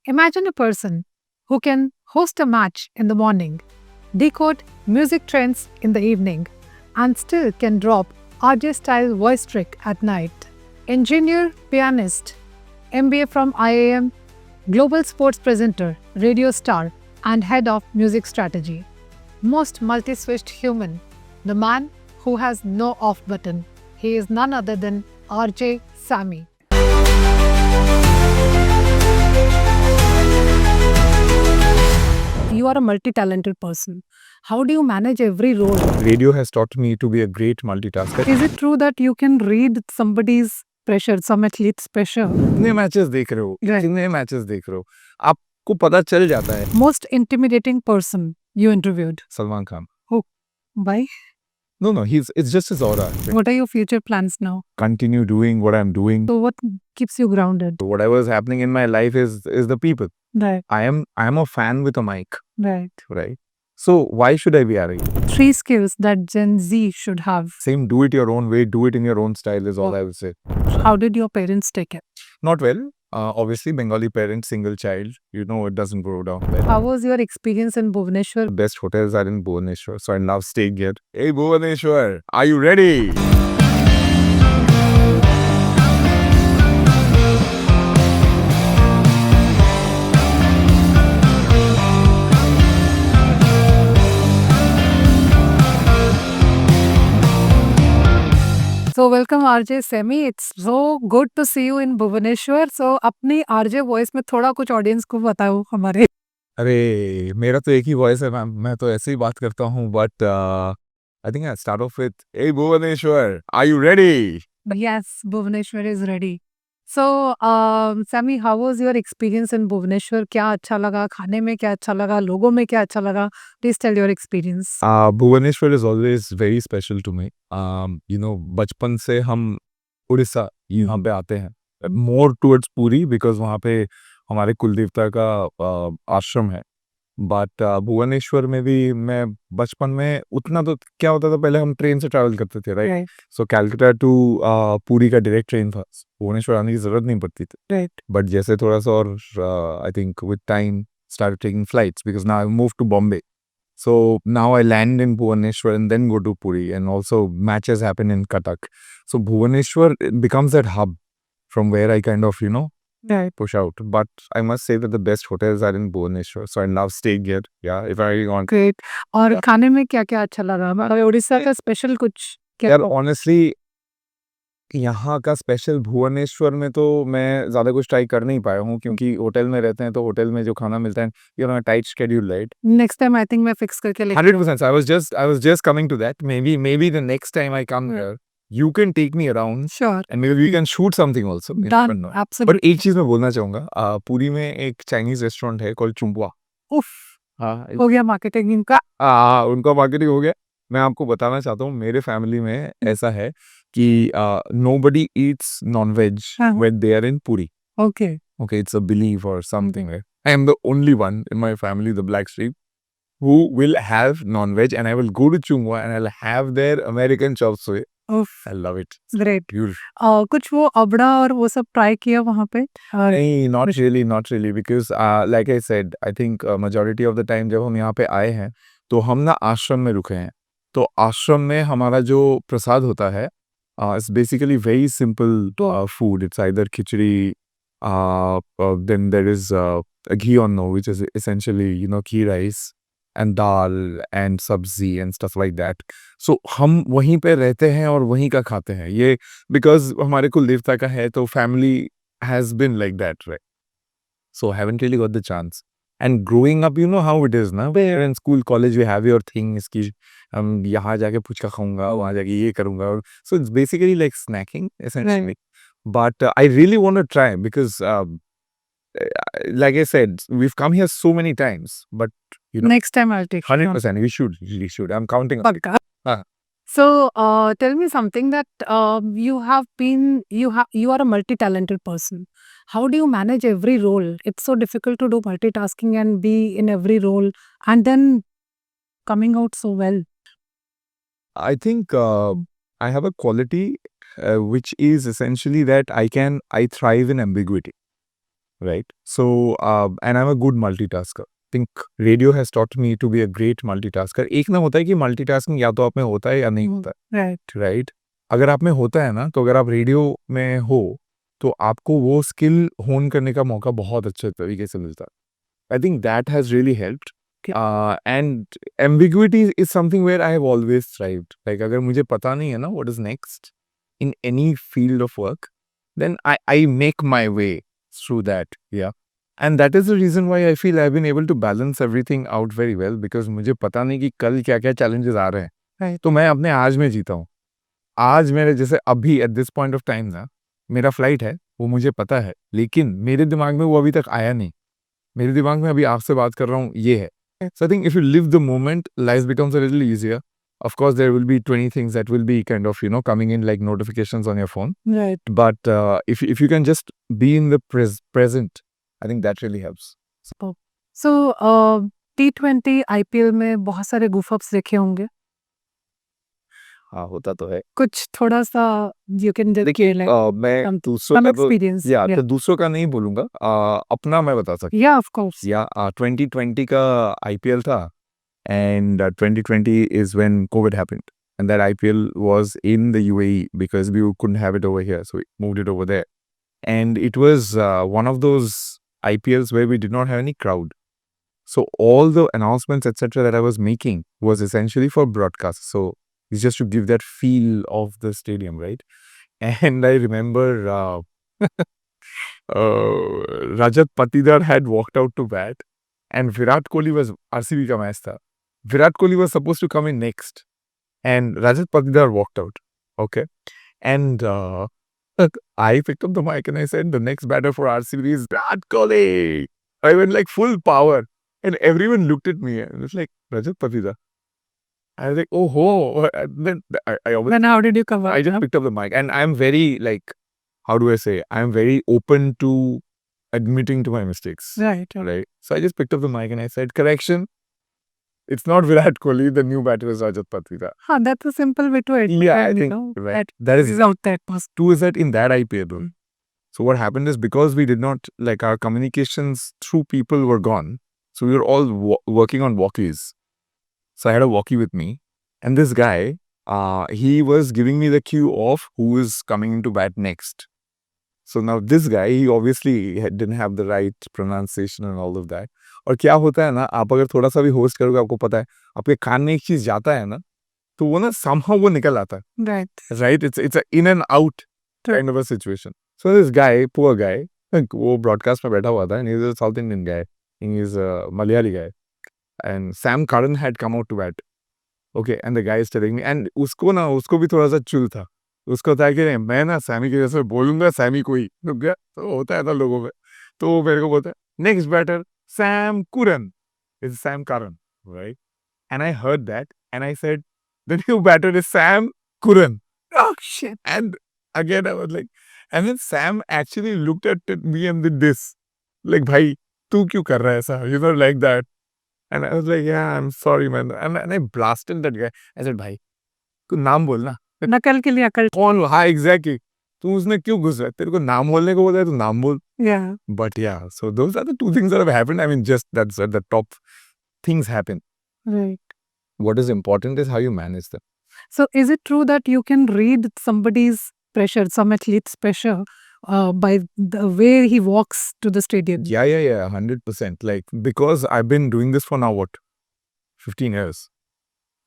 Imagine a person who can host a match in the morning, decode music trends in the evening, and still can drop RJ style voice trick at night. Engineer, pianist, MBA from IIM, global sports presenter, radio star, and head of music strategy. Most multi switched human, the man who has no off button. He is none other than RJ Sammy. You are a multi talented person. How do you manage every role? Radio has taught me to be a great multitasker. Is it true that you can read somebody's pressure, some athlete's pressure? कितने matches देख रहे हो Right. कितने matches देख रहे हो आपको पता चल जाता है Most intimidating person you interviewed? Salman Khan Why? no it's just his aura. What are your future plans now? Continue doing what I'm doing. So, what keeps you grounded? Whatever is happening in my life is the people. Right, I am a fan with a mic, right. right? So why should I be arrogant? 3 skills that Gen Z should have. Same, do it your own way, do it in your own style is all I would say. How did your parents take it? Not well. Obviously, Bengali parents, single child, it doesn't go down well. How was your experience in Bhubaneswar? The best hotels are in Bhubaneswar, so I love staying here. Hey Bhubaneswar, are you ready? So, welcome RJ Semi. It's so good to see you in Bhubaneswar. So, अपनी RJ voice में थोड़ा कुछ audience को बताओ हमारे. अरे मेरा तो एक ही वॉइस है मैम, मैं तो ऐसे ही बात करता हूँ, but I think I start off with hey Bhubaneswar, are you ready? Yes, Bhubaneswar is ready. So, Sami, how was your experience in Bhubaneswar? क्या अच्छा लगा खाने में, क्या अच्छा लगा लोगों में, क्या अच्छा लगा? Please tell your experience. Bhubaneswar is always very special to me. बचपन से हम उड़ीसा यहाँ पे आते हैं, मोर टुवर्ड्स पुरी, बिकॉज वहाँ पे हमारे कुलदेवता का आश्रम है. बट भुवनेश्वर में भी मैं बचपन में उतना तो क्या होता था, पहले हम ट्रेन से ट्रैवल करते थे, right? Right, so Calcutta to Puri का डायरेक्ट ट्रेन था, भुवनेश्वर आने की जरूरत नहीं पड़ती थी. right. बट जैसे थोड़ा सा और I think with time started taking flights because now I moved to Bombay. So now I land in Bhubaneswar and then go to Puri, and also matches happen in Cuttack. So Bhubaneswar becomes that hub from where I kind of, Right. push out. But I must say that the best hotels are in Bhubaneswar. So I love staying here. Yeah, if I want. Great. और Yeah. खाने में क्या क्या अच्छा लगा? मतलब उड़ीसा का special कुछ क्या? यार ऑनेस्टली यहाँ का स्पेशल भुवनेश्वर में तो मैं ज़्यादा कुछ ट्राई कर नहीं पाया हूँ, क्योंकि होटल में रहते हैं तो होटल में जो खाना मिलता है, tight schedule, right? Next time I think मैं फिक्स करके लेके 100%. I was just coming to that. Maybe the next time I come Yeah. here, you can take me around sure and maybe we can shoot something also. You never done know. पर absolutely एक चीज मैं बोलना चाहूंगा, पुरी में एक Chinese restaurant है called चुम्बुआ. उफ हाँ, हो गया मार्केटिंग इनका. उनका मार्केटिंग हो गया. मैं आपको बताना चाहता हूँ, मेरे फैमिली में ऐसा है कि nobody eats non-veg हाँ. when they are in Puri. Okay Okay, it's a belief or something. Right? I am the only one in my family, the black sheep, who will have non-veg, and I will go to Chungwa and I'll have their American chop suey. उफ I love it. Great. Beautiful. कुछ वो अबड़ा और वो सब try किया वहाँ पे? नहीं, not really, because like I said, I think majority of the time जब हम यहाँ पे आए हैं, तो हम ना आश्रम में रुके हैं. तो आश्रम में हमारा जो प्रसाद होता है, it's basically very simple food. It's either khichdi, then there is a ghee on no, which is essentially ghee rice and dal and sabzi and stuff like that. So हम वहीं पे रहते हैं और वहीं का खाते हैं. ये because हमारे कुल देवता का है, तो family has been like that, right? So I haven't really got the chance. And growing up, you know how it is, na? Where in school, college, we have your thing. इसकी हम यहाँ जाके पुचका खाऊंगा, वहाँ जाके ये करूंगा. So it's basically like snacking, essentially. But I really want to try because, like I said, we've come here so many times. But next time I take 100%, we should. I'm counting on it. पक्का. हाँ. So, tell me something that you are a multi-talented person. How do you manage every role? It's so difficult to do multitasking and be in every role and then coming out so well. I think I have a quality which is essentially that I thrive in ambiguity. right? So, and I'm a good multitasker. Think radio has taught me to be a great multitasker. एक ना होता है कि multitasking या तो आप में होता है या नहीं होता Right. है, राइट? अगर आप में होता है ना, तो अगर आप रेडियो में हो, तो आपको वो स्किल होन करने का मौका बहुत अच्छे तरीके से मिलता है। I think that has really helped. And ambiguity is something where I have always thrived. Like अगर मुझे पता नहीं है ना what is next in any field of work, then I make my way through that. Yeah. And that is the reason why I feel I've been able to balance everything out very well, because मुझे पता नहीं कि कल क्या क्या challenges आ रहे हैं। Right. तो मैं अपने आज में जीता हूँ। आज मेरे जैसे अभी at this point of time ना, मेरा फ्लाइट है, वो मुझे पता है, लेकिन मेरे दिमाग में वो अभी तक आया नहीं। मेरे दिमाग में अभी आपसे बात कर रहा हूँ, ये है। So I think if you live the moment, life becomes a little easier. Of course, there will be 20 things that will be kind of, coming in like notifications on your phone. Right. But if you can just be in the present, I think that really helps. So, T20 IPL में बहुत सारे goof-ups देखे होंगे। हाँ, होता तो है। कुछ थोड़ा सा you can just देखिए, like मैं some दूसरों का तो experience. तो दूसरों का नहीं बोलूँगा, अपना मैं बता सकता हूँ। Yeah, of course. या 2020 का IPL था, and 2020 is when COVID happened, and that IPL was in the UAE because we couldn't have it over here, so we moved it over there. And it was one of those IPLs where we did not have any crowd. So all the announcements, etc., that I was making was essentially for broadcast. So it's just to give that feel of the stadium, right? And I remember Rajat Patidar had walked out to bat, and Virat Kohli was RCB ka match tha. Virat Kohli was supposed to come in next, and Rajat Patidar walked out. Okay, and look, I picked up the mic and I said, the next batter for RCB is Virat Kohli. I went like full power, and everyone looked at me and it was like, Rajat Patidar. I was like, oh ho. And then Then how did you cover? I just picked up the mic, and I'm very like, how do I say? I'm very open to admitting to my mistakes. Right. Right. So I just picked up the mic and I said, correction. It's not Virat Kohli. The new batter is Rajat Patidar. Huh, that's a simple way to admit. Yeah, I think right. That is out there. two is that in that IPL. So what happened is, because we did not, like, our communications through people were gone. So we were all working on walkies. So I had a walkie with me, and this guy, he was giving me the cue of who is coming into bat next. So now this guy, he obviously didn't have the right pronunciation and all of that. और क्या होता है ना, आप अगर थोड़ा सा भी होस्ट करोगे, आपको पता है, आपके कान में एक चीज जाता है ना, तो वो ना somehow वो निकल आता है. Right? It's a in and out kind of a situation. So this guy, poor guy, वो broadcast में बैठा हुआ था, and he's a South Indian guy. He is a Malayali guy. And Sam Curran had come out to bat. Okay, and the guy is telling me, and उसको भी थोड़ा सा चुल था. उसको था कि नहीं, मैं ना सैमी के जैसे बोलूंगा, सैमी को ही रुक गया, तो होता है ना लोगों में. तो वो मेरे को बोलता है, next batter Sam Curran. It's Sam Curran, right? And I heard that, and I said, the new batter is Sam Curran. Oh shit. And again I was like, and then Sam actually looked at me and did this, like, भाई तू क्यों कर रहा है ऐसा, like that. And I was like, yeah, I'm sorry, man. And I blasted that guy. I said, भाई तू नाम बोल ना. नकल के लिए अकल. कौन? हाँ, एग्जैक्टली. तू उसने क्यों घुस रहा है? तेरे को नाम बोलने को बोला है, तो नाम बोल. Yeah. But yeah, so those are the two things that have happened. I mean, just that's at the top things happen. Right. What is important is how you manage them. So is it true that you can read somebody's pressure, some athlete's pressure, by the way he walks to the stadium? Yeah, 100%. Like, because I've been doing this for now, what, 15 years.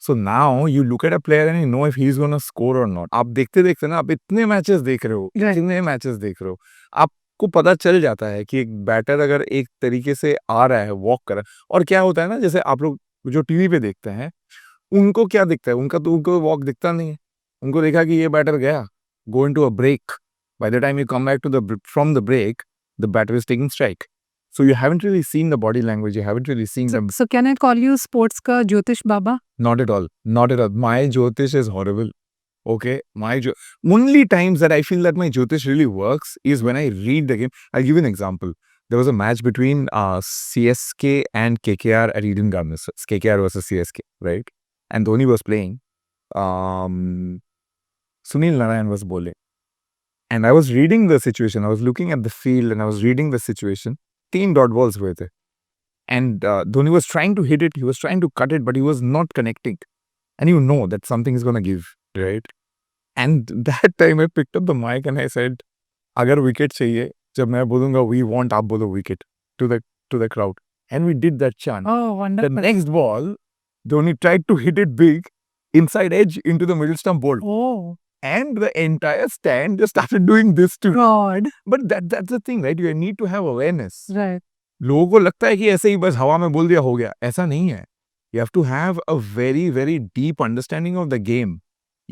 So now you look at a player and you know if he's going to score or not. आप देखते देखते ना, आप इतने matches देख रहे हो, इतने मैचेस देख रहे हो, आपको पता चल जाता है कि एक बैटर अगर एक तरीके से आ रहा है, वॉक कर रहा है. और क्या होता है ना, जैसे आप लोग जो टीवी पे देखते हैं, उनको क्या दिखता है, उनको वॉक दिखता नहीं है. उनको देखा कि ये बैटर गया, go into a break. By the time you come back from the break, the batter is taking strike. So you haven't really seen the body language. You haven't really seen them. So can I call you sports ka Jyotish Baba? Not at all. Not at all. My Jyotish is horrible. Okay? Only times that I feel that my Jyotish really works is when I read the game. I'll give you an example. There was a match between CSK and KKR at Eden Gardens. KKR versus CSK, right? And Dhoni was playing. Sunil Narayan was bowling. And I was reading the situation. I was looking at the field and I was reading the situation. 3 dot balls were there. And Dhoni was trying to hit it. He was trying to cut it, but he was not connecting. And you know that something is going to give, right? And that time I picked up the mic and I said, अगर wicket चाहिए, जब मैं बोलूँगा we want, आप बोलो wicket to the crowd. And we did that chant. Oh, The wonderful. next ball, Dhoni tried to hit it big, inside edge into the middle stump bowled. Oh, And the entire stand just started doing this too. God. But that's the thing, right? You need to have awareness. Right. लोगों को लगता है कि ऐसे ही बस हवा में बोल दिया हो गया. ऐसा नहीं है. You have to have a very, very deep understanding of the game.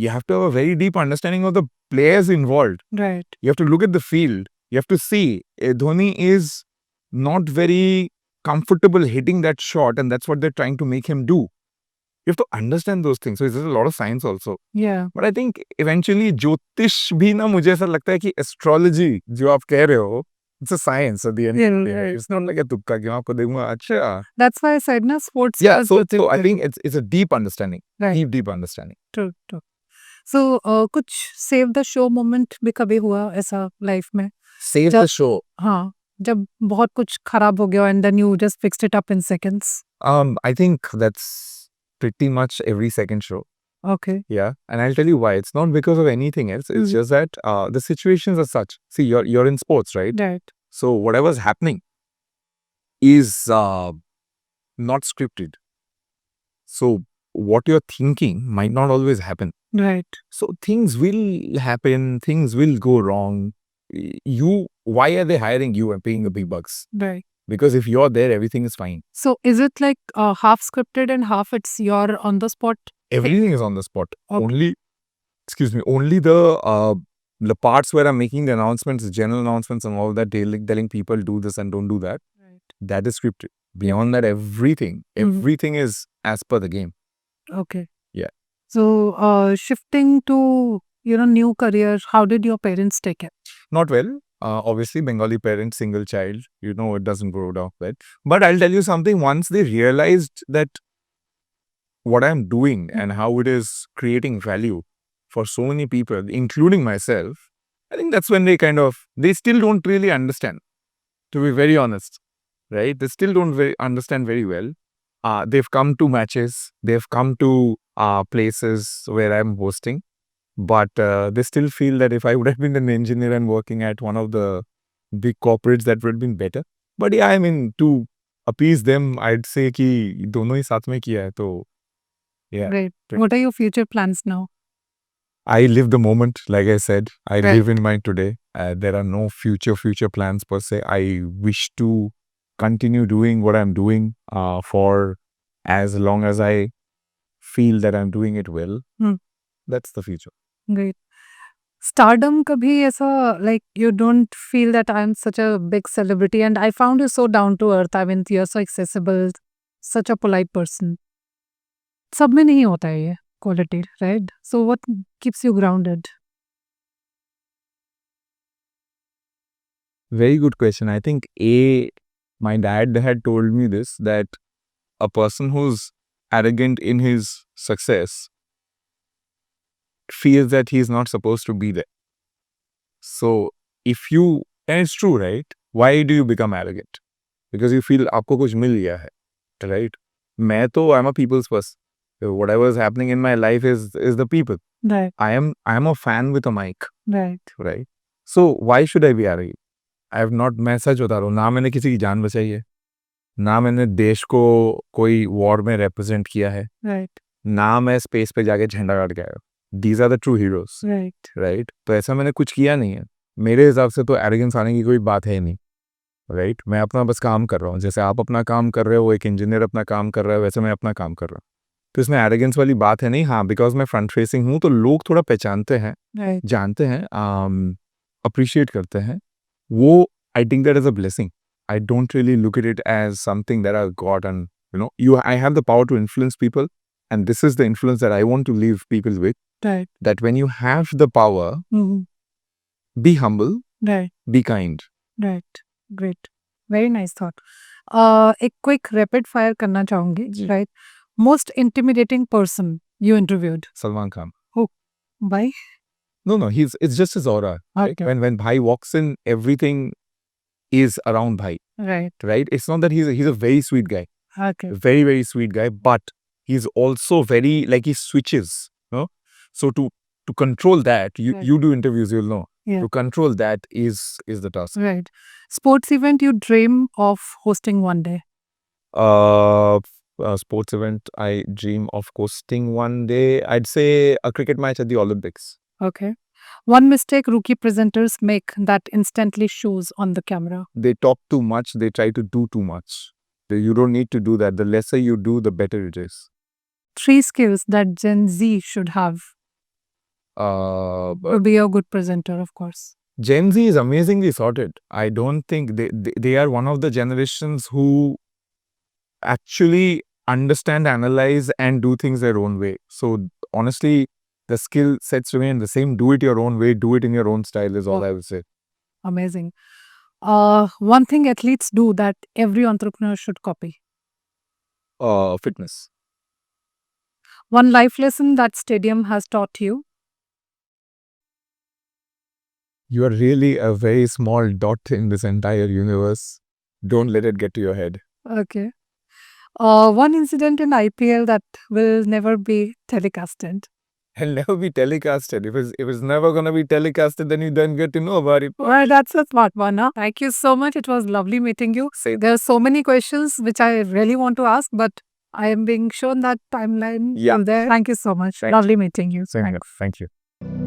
You have to have a very deep understanding of the players involved. Right. You have to look at the field. You have to see Dhoni is not very comfortable hitting that shot, and that's what they're trying to make him do. You have to understand those things. So there's a lot of science also. Yeah. But I think eventually ज्योतिष भी ना मुझे ऐसा लगता है कि astrology जो आप कह रहे हो, it's a science at the end. Yeah, of the day. right. It's not like a तुक्का कि मैं आपको देखूंगा अच्छा. That's why I said na sports. Yeah, is so good. I think it's a deep understanding. Right. Deep understanding. True, true. So कुछ save the show moment भी कभी हुआ ऐसा life में? Save जब- the show. हाँ, जब बहुत कुछ खराब हो गया and then you just fixed it up in seconds. I think that's pretty much every second show. Okay. Yeah, and I'll tell you why. It's not because of anything else. It's just that the situations are such. See, you're in sports, right? Right. So whatever's happening is not scripted. So what you're thinking might not always happen. Right. So things will happen. Things will go wrong. Why are they hiring you and paying the big bucks? Right. Because if you're there, everything is fine. So is it like half scripted and half it's your on the spot? Everything is on the spot. Okay. Only the parts where I'm making the announcements, the general announcements and all that, telling people do this and don't do that, Right. that is scripted. Beyond that, everything is as per the game. Okay. Yeah. So shifting to new career, how did your parents take it? Not well. Obviously, Bengali parents, single child, it doesn't go down well. But I'll tell you something, once they realized that what I'm doing and how it is creating value for so many people, including myself, I think that's when they still don't really understand, to be very honest, right? They still don't understand very well. They've come to matches, they've come to places where I'm hosting, but they still feel that if I would have been an engineer and working at one of the big corporates, that would have been better. But yeah, I mean, to appease them, I'd say कि दोनों ही साथ में किया है, तो yeah. Right. What are your future plans now? I live the moment, like I said. I Right. live in mine today. There are no future plans per se. I wish to continue doing what I'm doing for as long as I feel that I'm doing it well. That's the future. Great. Stardom kabhi aisa, like you don't feel that I'm such a big celebrity and I found you so down to earth. I mean, you're so accessible, such a polite person. सब में नहीं होता है ये quality, right? So what keeps you grounded? Very good question. I think my dad had told me this, that a person who's arrogant in his success feels that he's not supposed to be there. So and it's true, right? Why do you become arrogant? Because you feel आपको कुछ मिल गया है, right? I'm a people's person. Whatever is happening in my life is the people. Right. I am a fan with a mic, Right. right? So why should I be arrogant? मैं सच बता रहा हूँ, ना मैंने किसी की जान बचाई है, ना मैंने देश को कोई वॉर में रिप्रेजेंट किया है, Right. ना मैं स्पेस पे जाके झंडा गाड़ के आया. These are the true heroes, Right. right? तो ऐसा मैंने कुछ किया नहीं है. मेरे हिसाब से तो एरोगेंस आने की कोई बात है नहीं, राइट? मैं अपना बस काम कर रहा हूँ. जैसे आप अपना काम कर रहे हो, एक इंजीनियर अपना काम कर रहा है, वैसे मैं अपना काम कर रहा हूँ. तो इसमें एरोगेंस वाली बात है नहीं. हाँ, बिकॉज मैं फ्रंट फेसिंग हूँ तो लोग थोड़ा पहचानते हैं, Right. जानते हैं, अप्रिशिएट करते हैं. वो आई think that is a blessing. I don't really look at it as something that I've got, and I have the power to influence people, and this is the influence that I want to leave people with. Right. That when you have the power, Mhm. be humble, Right. be kind. Right. Great. Very nice thought. एक quick rapid fire करना चाहूंगी. जी. Right. Most intimidating person you interviewed. Salman Khan. Why? No, it's just his aura. Okay. When Bhai walks in, everything is around Bhai, Right. right? It's not that he's a very sweet guy, Okay. a very, very sweet guy, but he's also very, like, he switches, no? So to control that, Right. you do interviews, you'll know. Yeah. To control that is the task. Right. Sports event you dream of hosting one day. A sports event I dream of hosting one day, I'd say a cricket match at the Olympics. Okay. One mistake rookie presenters make that instantly shows on the camera. They talk too much, they try to do too much. You don't need to do that. The lesser you do, the better it is. 3 skills that Gen Z should have But to be a good presenter, of course. Gen Z is amazingly sorted. I don't think they are one of the generations who actually understand, analyze, and do things their own way. So honestly, the skill sets remain the same. Do it your own way, do it in your own style is all I would say. Amazing. One thing athletes do that every entrepreneur should copy. Fitness. One life lesson that stadium has taught you. You are really a very small dot in this entire universe. Don't let it get to your head. Okay. One incident in IPL that will never be telecasted. It'll never be telecasted. If it's never gonna be telecasted, then you don't get to know about it. Well, that's a smart one, huh? Thank you so much. It was lovely meeting you. Same. There are so many questions which I really want to ask, but I am being shown that timeline Yeah. is there. Thank you so much. Thank Lovely meeting you. Same Thanks. here. Thank you.